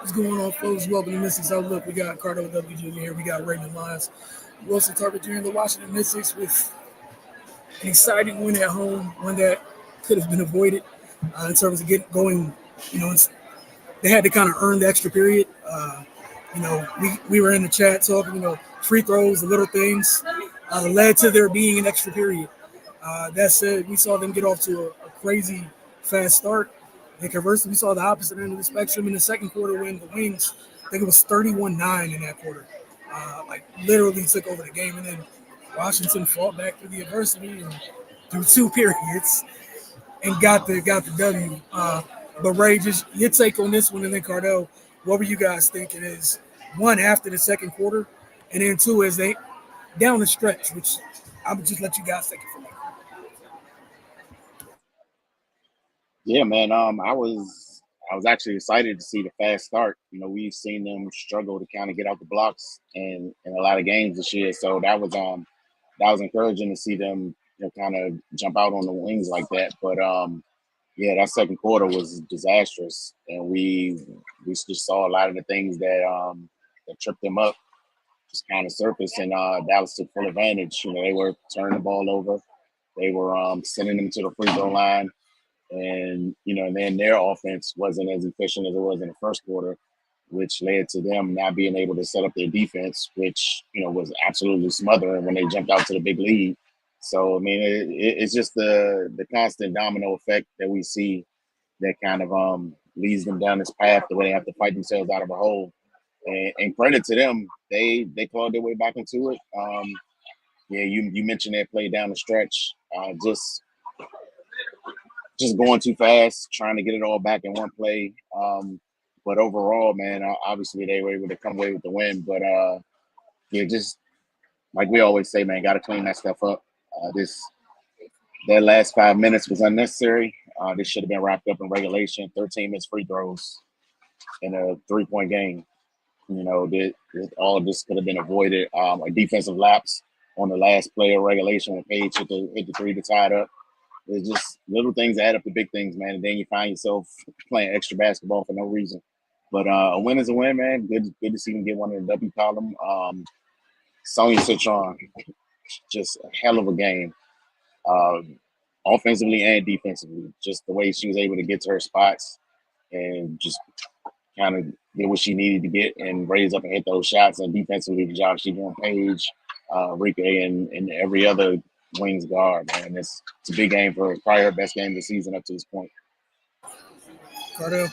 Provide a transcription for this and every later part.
What's going on, folks? Welcome to Mystics Outlook. We got Cardo W. Jr. here. We got Raymond Lyons, Wilson Tucker Jr. The Washington Mystics with an exciting win at home, one that could have been avoided in terms of getting going. You know, they had to kind of earn the extra period. We were in the chat talking, free throws, the little things led to there being an extra period. That said, we saw them get off to a crazy fast start. And conversely, we saw the opposite end of the spectrum in the second quarter when the Wings, I think it was 31-9 in that quarter, literally took over the game. And then Washington fought back through the adversity and through two periods and got the W. But Ray, just your take on this one, and then Cardell, what were you guys thinking? Is one after the second quarter, and then two as they down the stretch, which I would just let you guys take it from there. Yeah, man. I was actually excited to see the fast start. We've seen them struggle to kind of get out the blocks in a lot of games this year. So that was encouraging to see them kind of jump out on the wings like that. But yeah, that second quarter was disastrous, and we just saw a lot of the things that tripped them up just kind of surfaced, and Dallas took full advantage. They were turning the ball over, they were sending them to the free throw line, and then their offense wasn't as efficient as it was in the first quarter, which led to them not being able to set up their defense, which was absolutely smothering when they jumped out to the big lead. So I mean, it's just the constant domino effect that we see that kind of leads them down this path where they have to fight themselves out of a hole. And credit to them, they clawed their way back into it. Yeah, you mentioned that play down the stretch, just going too fast, trying to get it all back in one play. But overall, man, obviously they were able to come away with the win. But yeah, just like we always say, man, got to clean that stuff up. That last 5 minutes was unnecessary. This should have been wrapped up in regulation. 13 missed free throws in a 3-point game. All of this could have been avoided. A defensive lapse on the last play of regulation when Page hit the three to tie it up. It's just little things add up to big things, man. And then you find yourself playing extra basketball for no reason. But a win is a win, man. Good to see them get one in the W column. Sonya Citron, just a hell of a game. Offensively and defensively, just the way she was able to get to her spots and just kind of get what she needed to get and raise up and hit those shots. And defensively, the job she doing, Paige, Rike, and every other Wings guard, man. It's a big game for probably her best game of the season up to this point. Cardell?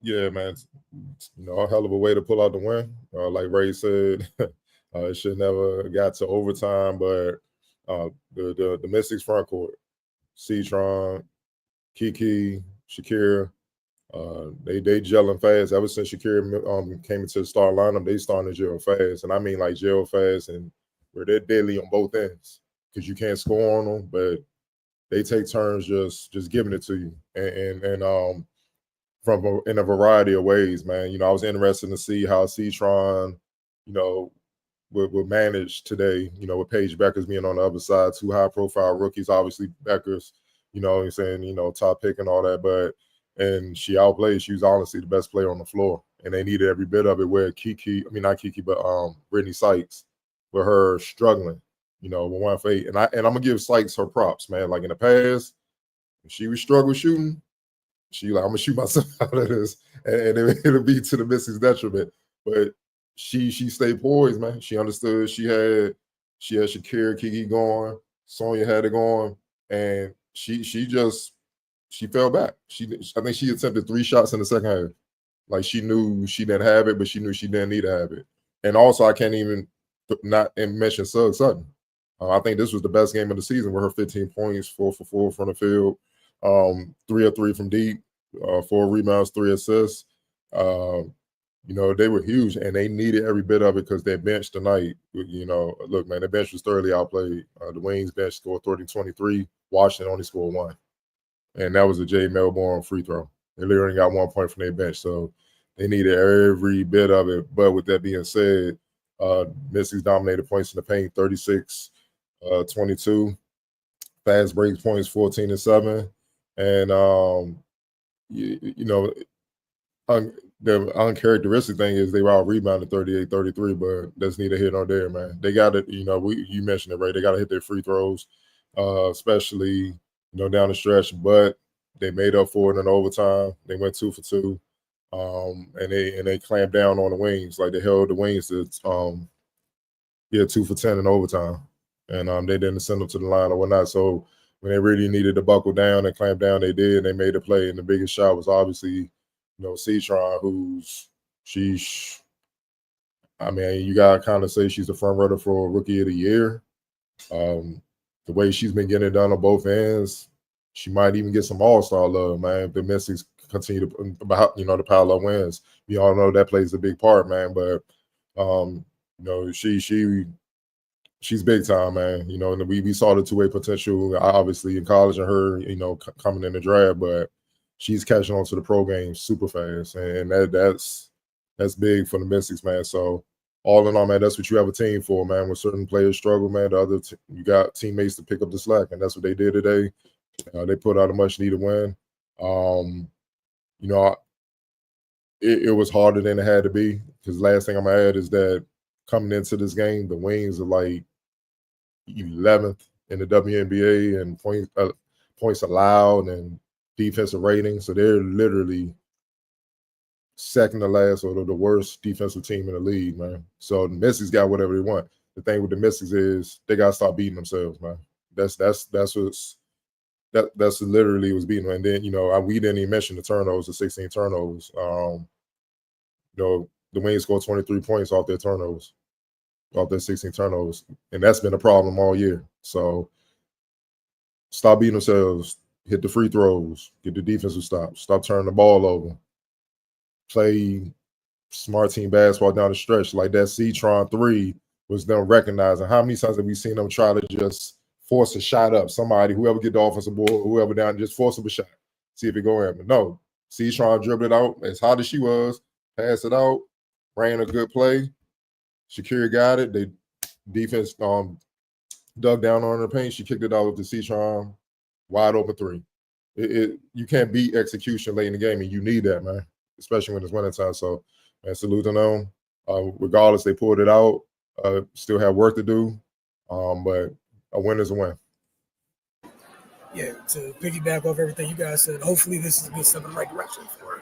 Yeah, man. A hell of a way to pull out the win. Like Ray said, it should never got to overtime, but the Mystics front court, Citron, Kiki, Shakira, they gelling fast. Ever since Shakira came into the start lineup, they starting to gel fast, and I mean like gel fast, and where they're deadly on both ends because you can't score on them, but they take turns just giving it to you, and from in a variety of ways, man. I was interested to see how Citron, would manage today, with Paige Beckers being on the other side, two high-profile rookies, obviously Beckers, what saying, top pick and all that, and she outplayed. She was honestly the best player on the floor, and they needed every bit of it. Where not Kiki, but Brittany Sykes, with her struggling, with 1 for 8, and I'm gonna give Sykes her props, man. Like in the past, when she was struggling shooting, she like, I'm gonna shoot myself out of this, and it'll be to the Mystics' detriment, but she stayed poised, man. She understood. She had Shakira, Kiki going, Sonya had it going, and she fell back. I think she attempted 3 shots in the second half. Like she knew she didn't have it, but she knew she didn't need to have it. And also, I can't even not mention Sugg Sutton. I think this was the best game of the season with her 15 points, 4 for 4 from the field, 3 of 3 from deep, 4 rebounds, 3 assists. They were huge, and they needed every bit of it because their bench tonight, look, man, their bench was thoroughly outplayed. The Wings bench scored 30-23. Washington only scored 1. And that was a Jay Melbourne free throw. They literally got 1 point from their bench, so they needed every bit of it. But with that being said, Mystics dominated points in the paint, 36-22. Fast break points, 14-7. And, the uncharacteristic thing is they were all rebounded 38-33, but that's neither here nor there, man. They got to, you mentioned it, right? They got to hit their free throws, especially, down the stretch, but they made up for it in overtime. They went 2 for 2. And they clamped down on the wings, like they held the wings to 2 for 10 in overtime. And they didn't send them to the line or whatnot. So when they really needed to buckle down and clamp down, they did. They made a play. And the biggest shot was obviously, Citron, you gotta kind of say she's the front runner for Rookie of the Year. The way she's been getting it done on both ends, she might even get some All-Star love, man. If the Mystics continue to, the pile of wins. We all know that plays a big part, man. But she's big time, man. And we saw the two-way potential, obviously, in college and her, coming in the draft, but she's catching on to the pro game super fast, and that's big for the Mystics, man. So all in all, man, that's what you have a team for, man. When certain players struggle, man, you got teammates to pick up the slack, and that's what they did today. They put out a much-needed win. It was harder than it had to be, because last thing I'm gonna add is that coming into this game, the Wings are like 11th in the WNBA and points allowed and defensive rating. So they're literally second to last or the worst defensive team in the league, man. So the Mystics got whatever they want. The thing with the Mystics is they gotta stop beating themselves, man. That's literally was beating them. And then, we didn't even mention the turnovers, the 16 turnovers. The Wings scored 23 points off their turnovers, off their 16 turnovers. And that's been a problem all year. So stop beating themselves, hit the free throws, get the defensive stop turning the ball over, play smart team basketball down the stretch. Like that Citron 3 was them recognizing. How many times have we seen them try to just force a shot up? Somebody, whoever get the offensive ball, whoever down, just force up a shot, see if it go in. But no, Citron dribbled it out as hot as she was, passed it out, ran a good play. Shakira got it. They defense dug down on her paint. She kicked it out with the Citron wide open 3. You can't beat execution late in the game, and you need that, man, especially when it's winter time. So, man, salute to them. Regardless, they pulled it out. Still have work to do, but a win is a win. Yeah, to piggyback off everything you guys said, hopefully this is a good step in the right direction for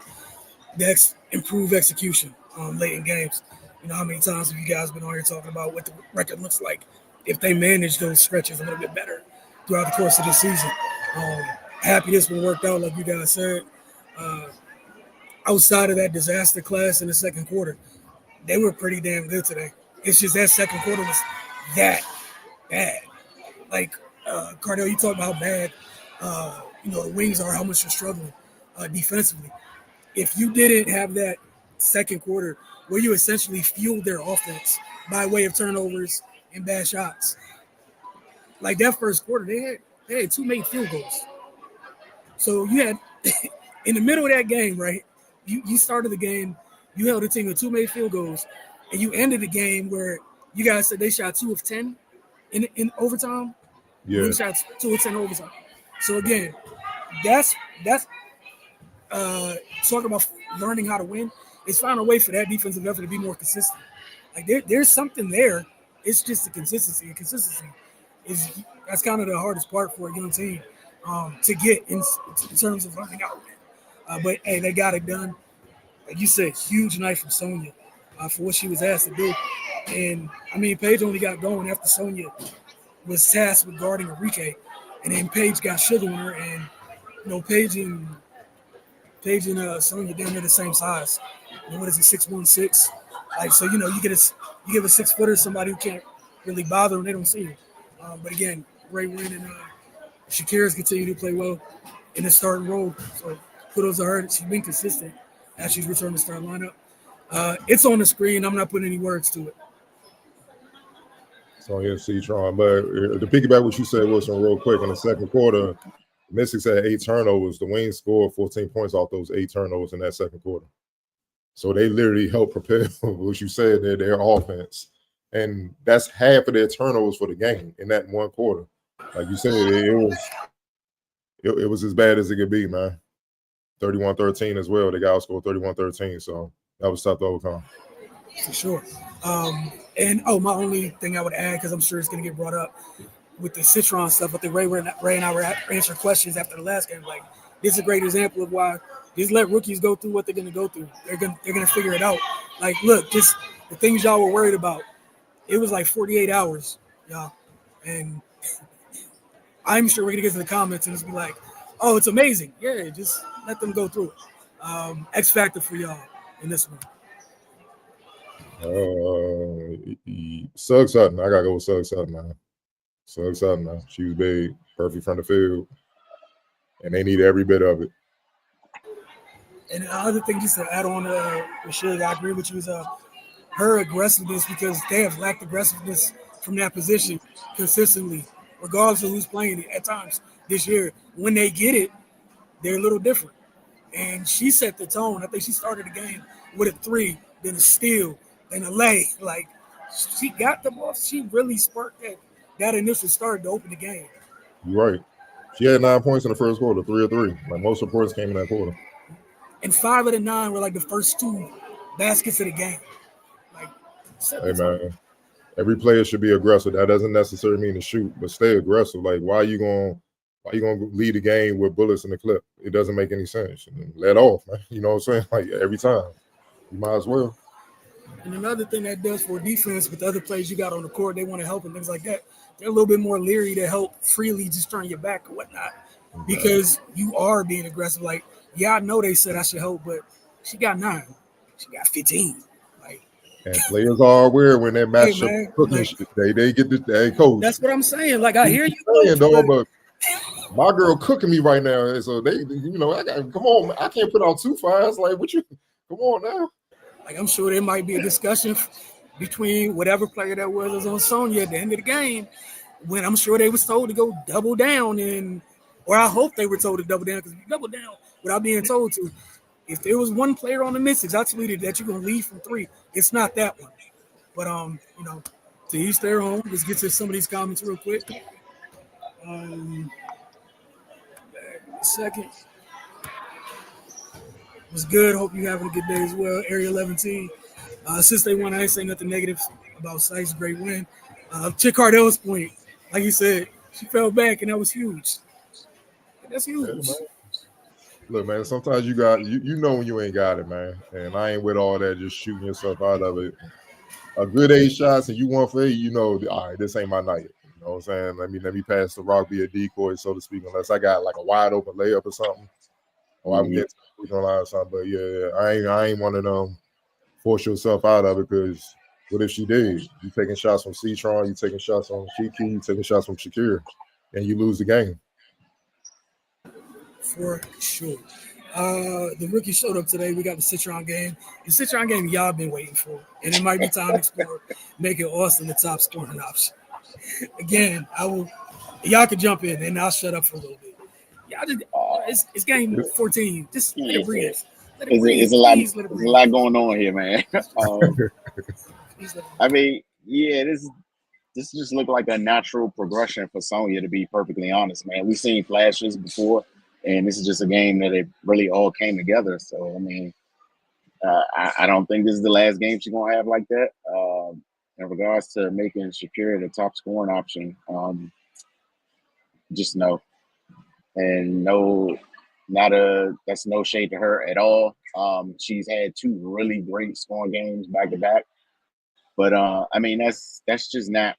the improved execution late in games. How many times have you guys been on here talking about what the record looks like if they manage those stretches a little bit better throughout the course of the season? Happy this one worked out, like you guys said. Outside of that disaster class in the second quarter, they were pretty damn good today. It's just that second quarter was that bad. Like, Cardell, you talk about how bad, the Wings are, how much they're struggling defensively. If you didn't have that second quarter where you essentially fueled their offense by way of turnovers and bad shots, like that first quarter, they had 2 made field goals. So you had, in the middle of that game, right, you started the game, you held a team with 2 made field goals, and you ended the game where you guys said they shot 2 of 10 in overtime. Yeah. We shot 2 of 10 overtime. So again, that's talking about learning how to win. It's finding a way for that defensive effort to be more consistent. Like there's something there. It's just the consistency. And consistency that's kind of the hardest part for a young team to get in terms of learning how to win. But hey, they got it done. Like you said, huge night from Sonya for what she was asked to do. And Paige only got going after Sonya was tasked with guarding Enrique, and then Paige got sugar on her, and Paige and Sonya down there the same size. What is it, 6'1", 6"? Like, so you give a 6-footer somebody who can't really bother them, they don't see him. But again, great win, and Shakira's continued to play well in the starting role. So kudos to her. She's been consistent as she's returned to start lineup. It's on the screen. I'm not putting any words to it. So yeah, Citron. But to piggyback what you said, Wilson, real quick, in the second quarter, the Mystics had 8 turnovers. The Wings scored 14 points off those 8 turnovers in that second quarter. So they literally helped propel what you said, their offense. And that's half of their turnovers for the game in that one quarter. Like you said, it was as bad as it could be, man. 31-13 as well. They got outscored 31-13, so that was tough to overcome. For sure. And my only thing I would add, because I'm sure it's going to get brought up with the Citron stuff, but Ray and I were answering questions after the last game. Like, this is a great example of why just let rookies go through what they're going to go through. They're gonna figure it out. Like, look, just the things y'all were worried about. It was like 48 hours, y'all, and I'm sure we're gonna get to the comments and just be like, "Oh, it's amazing." Yeah, just let them go through it. X factor for y'all in this one. Suggs Sutton. I gotta go with Suggs Sutton, man. Suggs Sutton, man. She was big, perfect from the field, and they need every bit of it. And the other thing, just to add on to Rashid, I agree with you, is her aggressiveness, because they have lacked aggressiveness from that position consistently, regardless of who's playing it. At times this year, when they get it, they're a little different. And she set the tone. I think she started the game with a 3, then a steal, then a lay. Like, she got the ball. She really sparked that initial start to open the game. You're right. She had 9 points in the first quarter, 3 of 3. Like, most reports came in that quarter. And 5 of the 9 were like the first 2 baskets of the game. Like, hey man, every player should be aggressive. That doesn't necessarily mean to shoot, but stay aggressive. Like, why are you gonna lead the game with bullets in the clip? It doesn't make any sense. Let off, man. You know what I'm saying? Like, every time, you might as well. And another thing that does for defense with the other players you got on the court, they want to help and things like that. They're a little bit more leery to help freely just turn your back or whatnot, because you are being aggressive. Like, yeah, I know they said I should help, but she got 9. She got 15. Like, and players are aware when they match up cooking like, shit. They get the coach. That's what I'm saying. Like, I hear you, coach, but my girl cooking me right now, so they, I got come on. I can't put out 2 fires. Like, what you? Come on now. Like, I'm sure there might be a discussion between whatever player that was on Sonya at the end of the game, when I'm sure they was told to go double down, or I hope they were told to double down, because if you double down without being told to, if there was one player on the Mystics, I tweeted that you're gonna leave from 3. It's not that one, but to each their own. Let's get to some of these comments real quick. Second. Was good. Hope you having a good day as well. Area 11T. Since they won, I ain't say nothing negative about Sykes' great win. Chick Cardell's point, like you said, she fell back, and that was huge. That's huge. Yeah, look, man, sometimes you got you know when you ain't got it, man. And I ain't with all that just shooting yourself out of it. A good 8 shots and you 1 for 8, all right, this ain't my night. You know what I'm saying? Let me pass the rock, be a decoy, so to speak, unless I got like a wide open layup or something. Or I'm getting on line or something. But yeah, I ain't one of them force yourself out of it, because what if she did? You taking shots from Citron, you taking shots on Kiki, you taking shots from Shakir, and you lose the game. For sure. The rookie showed up today. We got the Citron game. The Citron game y'all been waiting for. And it might be time to explore making Austin the top scoring option. Again, y'all can jump in and I'll shut up for a little bit. Y'all just it's game 14. Just let it breathe. It's a lot going on here, man. I mean, yeah, this just looked like a natural progression for Sonya, to be perfectly honest, man. We've seen flashes before, and this is just a game that it really all came together. So, I mean, I don't think this is the last game she's going to have like that. In regards to making Shakira the top scoring option, just no. And that's no shade to her at all. She's had 2 really great scoring games back to back. But I mean, that's just not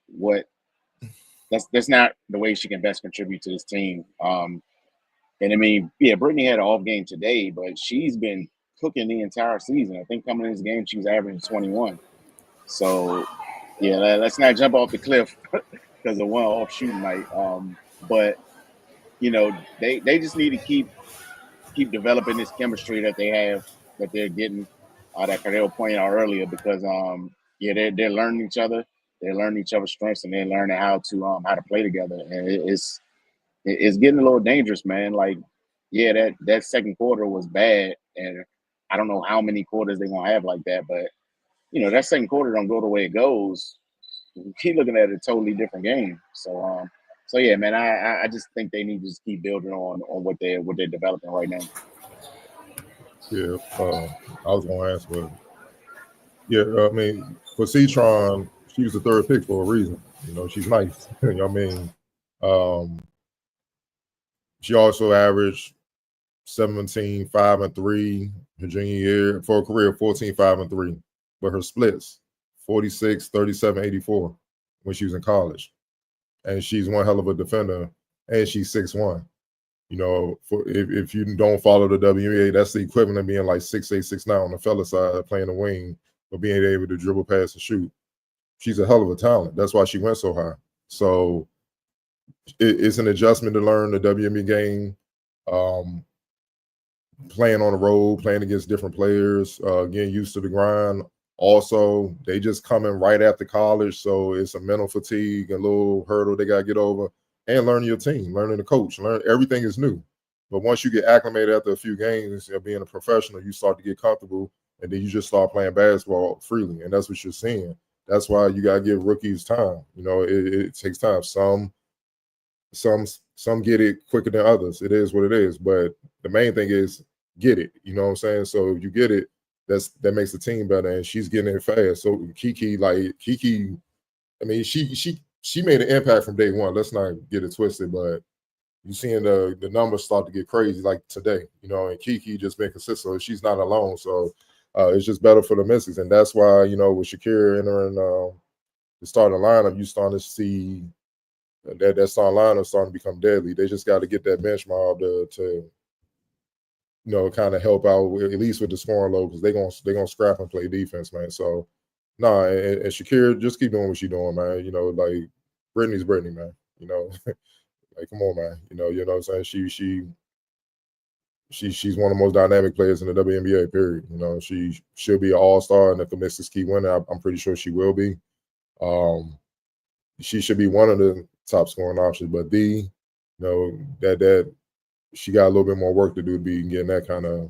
that's not the way she can best contribute to this team. And I mean, yeah, Brittany had an off game today, but she's been cooking the entire season. I think coming in this game, she was averaging 21. So yeah, let's not jump off the cliff because of one off shooting night. But they just need to keep developing this chemistry that they have, that they're getting, that Cardell pointed out earlier, because they're learning each other, they're learning each other's strengths, and they're learning how to play together. And it's getting a little dangerous, man. Like, yeah, that second quarter was bad, and I don't know how many quarters they're gonna have like that, but that second quarter don't go the way it goes. Keep looking at a totally different game. So yeah, man, I just think they need to just keep building on what they're developing right now. Yeah, I was going to ask, but yeah, I mean, for Citron, she was the third pick for a reason. You know, she's nice. You know what I mean? Um, she also averaged 17, 5, and 3 her junior year for a career of 14, 5, and 3. But her splits 46, 37, 84 when she was in college. And she's one hell of a defender, and she's 6'1". You know, if you don't follow the WNBA, that's the equivalent of being like 6'8", 6'9" on the fella side, playing the wing, but being able to dribble, pass, and shoot. She's a hell of a talent. That's why she went so high. So it's an adjustment to learn the WNBA game. Playing on the road, playing against different players, getting used to the grind. Also, they just coming right after college, so it's a mental fatigue, a little hurdle they got to get over, and learning your team, learning the coach, learn everything is new. But once you get acclimated after a few games of being a professional, you start to get comfortable, and then you just start playing basketball freely, and that's what you're seeing. That's why you got to give rookies time. You know, it takes time. Some get it quicker than others. It is what it is. But the main thing is get it. You know what I'm saying? So if you get it, that makes the team better, and she's getting it fast. So Kiki, I mean, she made an impact from day one. Let's not get it twisted, but you're seeing the numbers start to get crazy like today, you know, and Kiki just been consistent. So she's not alone. So it's just better for the misses. And that's why, you know, with Shakira entering the starting lineup, you starting to see that starting lineup starting to become deadly. They just got to get that bench mob to you know, kind of help out at least with the scoring load, because they're gonna scrap and play defense, man. So no, and Shakira, just keep doing what you're doing, man. You know, like Brittany's Brittany, man. You know, like come on, man. You know what I'm saying? She's one of the most dynamic players in the WNBA, period. You know, she should be an all-star, and if the Mystics keep winning, I'm pretty sure she will be. She should be one of the top scoring options, but you know, that she got a little bit more work to do to be getting that kind of,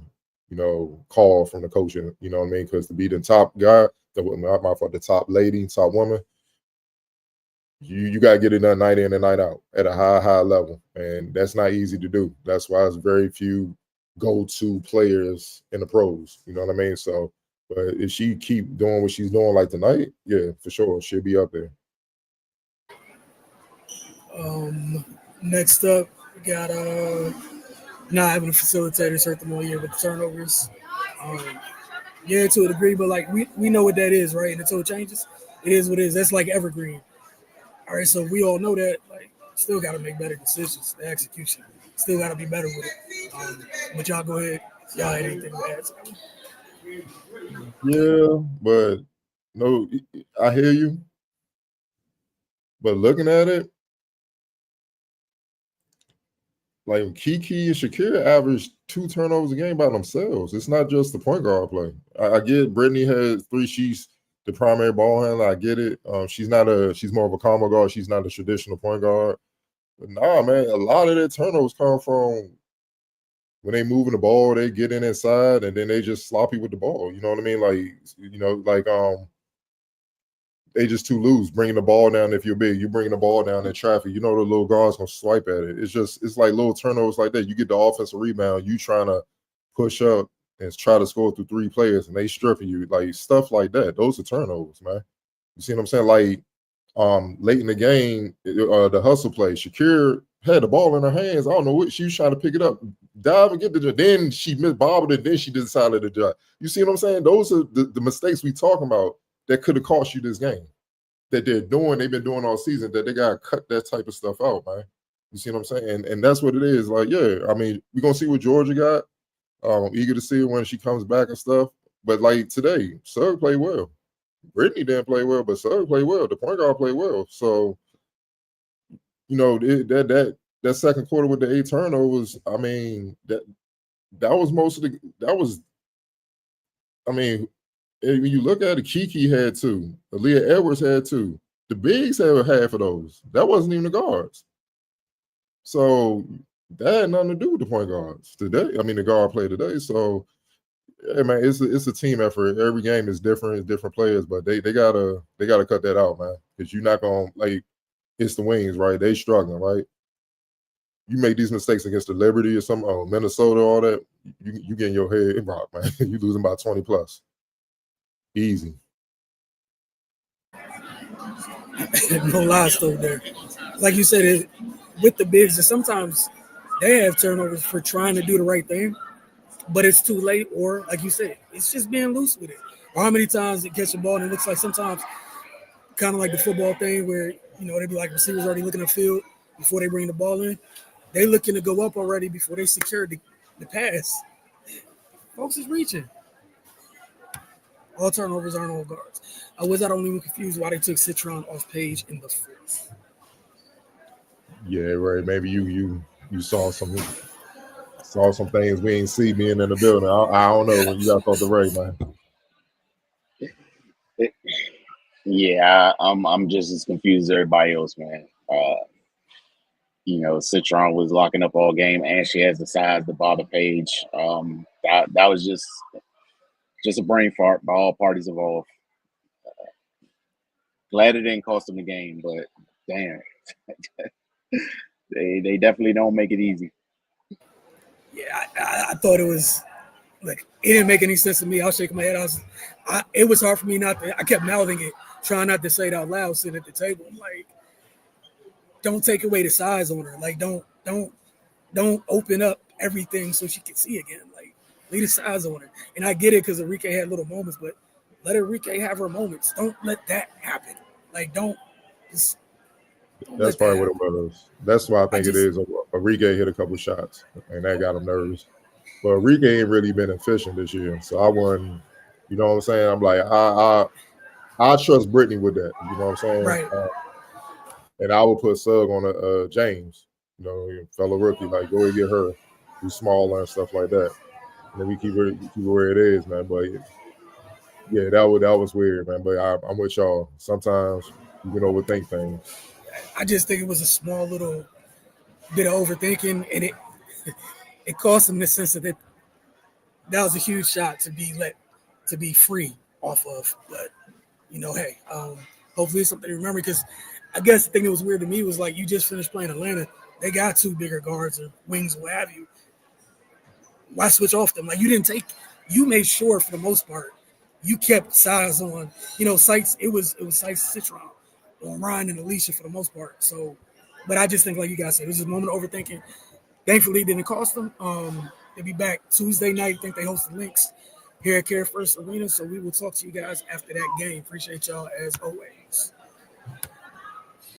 you know, call from the coach. You know what I mean? Because to be the top guy, the top lady, top woman, you got to get it done night in and night out at a high level, and that's not easy to do. That's why there's very few go-to players in the pros. You know what I mean? So, but if she keep doing what she's doing like tonight, yeah, for sure, she'll be up there. Next up, we got not having a facilitator start them all year with the turnovers. Yeah, to a degree, but like we know what that is, right? And until it changes, it is what it is. That's like evergreen. All right, so we all know that. Like, still got to make better decisions. The execution still got to be better with it. But y'all go ahead. Y'all had anything to add? Yeah, but no, I hear you. But looking at it, like Kiki and Shakira average 2 turnovers a game by themselves. It's not just the point guard play. I get Brittany has 3. She's the primary ball handler. I get it. She's more of a combo guard. She's not a traditional point guard. But nah, man, a lot of their turnovers come from when they moving the ball, they get inside, and then they just sloppy with the ball. You know what I mean? Like, you know, like they just too loose. Bringing the ball down if you're big, you bringing the ball down in traffic. You know the little guard's gonna swipe at it. It's like little turnovers like that. You get the offensive rebound, you trying to push up and try to score through 3 players, and they stripping you, like stuff like that. Those are turnovers, man. You see what I'm saying? Like late in the game, the hustle play. Shakira had the ball in her hands. I don't know what she was trying to pick it up, dive and get the. Then she missed bobbled it. Then she decided to drive. You see what I'm saying? Those are the mistakes we talking about that could have cost you this game. That they've been doing all season. That they gotta cut that type of stuff out, man. You see what I'm saying? And that's what it is. Like, yeah, I mean, we're gonna see what Georgia got. I'm eager to see it when she comes back and stuff. But like today, Sugg played well. Brittany didn't play well, but Sugg played well. The point guard played well. So, you know, that second quarter with the 8 turnovers, I mean, that was most of that was, I mean, when you look at it, Kiki had 2. Aaliyah Edwards had 2. The bigs had half of those. That wasn't even the guards. So that had nothing to do with the point guards today. I mean, the guard play today. So, yeah, man, it's a team effort. Every game is different. It's different players, but they gotta cut that out, man. Because you're not gonna like it's the Wings, right? They struggling, right? You make these mistakes against the Liberty or some Minnesota, all that. you getting your head rocked, man. You losing by 20 plus. Easy. No lies though there. Like you said, with the bigs, sometimes they have turnovers for trying to do the right thing, but it's too late, or like you said, it's just being loose with it. Or how many times they catch the ball and it looks like sometimes kind of like the football thing where, they be like receivers already looking at the field before they bring the ball in. They looking to go up already before they secure the pass. Folks is reaching. All turnovers aren't all guards. I was not only confused why they took Citron off page in the fourth. Yeah, right. Maybe you saw some things we ain't see being in the building. I don't know when you got off the right, man. Yeah, I'm just as confused as everybody else, man. Citron was locking up all game, and she has the size to bother Page. That was just a brain fart by all parties involved. Glad it didn't cost them the game, but damn, they definitely don't make it easy. Yeah, I thought it was like it didn't make any sense to me. I was shaking my head. It was hard for me not to. I kept mouthing it, trying not to say it out loud, sitting at the table. I'm like, don't take away the size on her. Like, don't open up everything so she can see again. Like, leave the size on her. And I get it because Enrique had little moments, but let Enrique have her moments. Don't let that happen. Like, don't That's probably what it was. That's why I think it is. Enrique hit a couple shots, and that got him nervous. But Enrique ain't really been efficient this year, so I wouldn't. You know what I'm saying? I'm like, I trust Brittany with that. You know what I'm saying? Right. And I would put Sugg on James, fellow rookie. Like, go and get her. Be smaller and stuff like that. And then we keep her where it is, man. But yeah, that was weird, man. But I'm with y'all. Sometimes you can overthink things. I just think it was a small little bit of overthinking, and it cost him the sense that that was a huge shot to be free off of. But hey, hopefully it's something to remember, because I guess the thing that was weird to me was like, you just finished playing Atlanta. They got two bigger guards or wings, what have you. Why switch off them? Like, you made sure for the most part you kept size on. Sykes. It was Sykes, Citron, on Ryan and Alicia for the most part. So, but I just think, like you guys said, it was just a moment of overthinking. Thankfully, it didn't cost them. They'll be back Tuesday night. I think they host the Lynx here at Care First Arena. So we will talk to you guys after that game. Appreciate y'all as always.